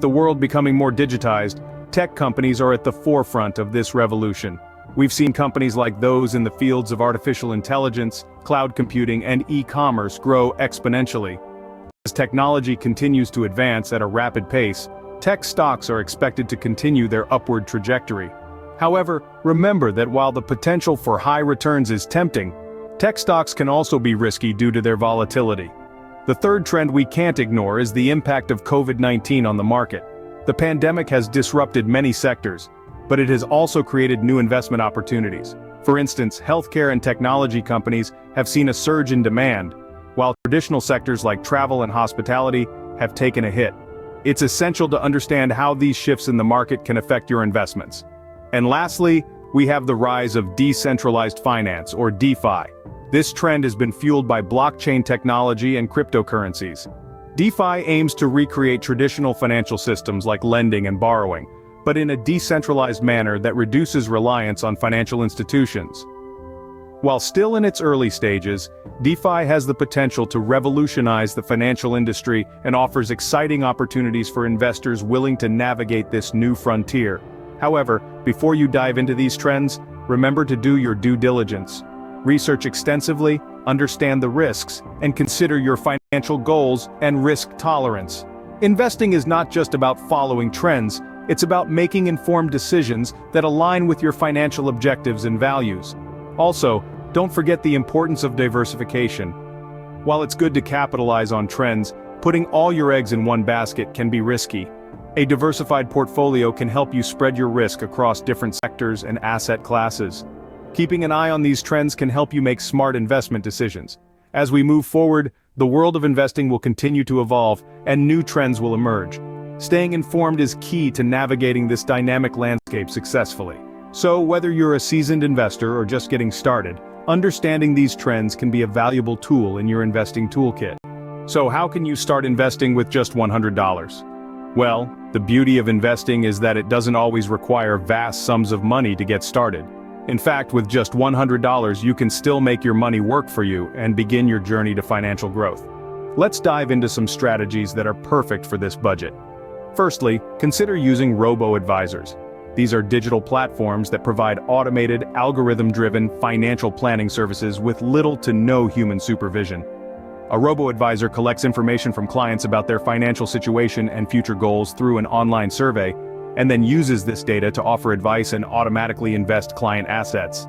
the world becoming more digitized, tech companies are at the forefront of this revolution. We've seen companies like those in the fields of artificial intelligence, cloud computing, and e-commerce grow exponentially. As technology continues to advance at a rapid pace, tech stocks are expected to continue their upward trajectory. However, remember that while the potential for high returns is tempting, tech stocks can also be risky due to their volatility. The third trend we can't ignore is the impact of COVID-19 on the market. The pandemic has disrupted many sectors, but it has also created new investment opportunities. For instance, healthcare and technology companies have seen a surge in demand, while traditional sectors like travel and hospitality have taken a hit. It's essential to understand how these shifts in the market can affect your investments. And lastly, we have the rise of decentralized finance, or DeFi. This trend has been fueled by blockchain technology and cryptocurrencies. DeFi aims to recreate traditional financial systems like lending and borrowing, but in a decentralized manner that reduces reliance on financial institutions. While still in its early stages, DeFi has the potential to revolutionize the financial industry and offers exciting opportunities for investors willing to navigate this new frontier. However, before you dive into these trends, remember to do your due diligence. Research extensively, understand the risks, and consider your financial goals and risk tolerance. Investing is not just about following trends, it's about making informed decisions that align with your financial objectives and values. Also, don't forget the importance of diversification. While it's good to capitalize on trends, putting all your eggs in one basket can be risky. A diversified portfolio can help you spread your risk across different sectors and asset classes. Keeping an eye on these trends can help you make smart investment decisions. As we move forward, the world of investing will continue to evolve, and new trends will emerge. Staying informed is key to navigating this dynamic landscape successfully. So, whether you're a seasoned investor or just getting started, understanding these trends can be a valuable tool in your investing toolkit. So how can you start investing with just $100? Well, the beauty of investing is that it doesn't always require vast sums of money to get started. In fact, with just $100 you can still make your money work for you and begin your journey to financial growth. Let's dive into some strategies that are perfect for this budget. Firstly, consider using robo-advisors. These are digital platforms that provide automated, algorithm-driven financial planning services with little to no human supervision. A robo-advisor collects information from clients about their financial situation and future goals through an online survey, and then uses this data to offer advice and automatically invest client assets.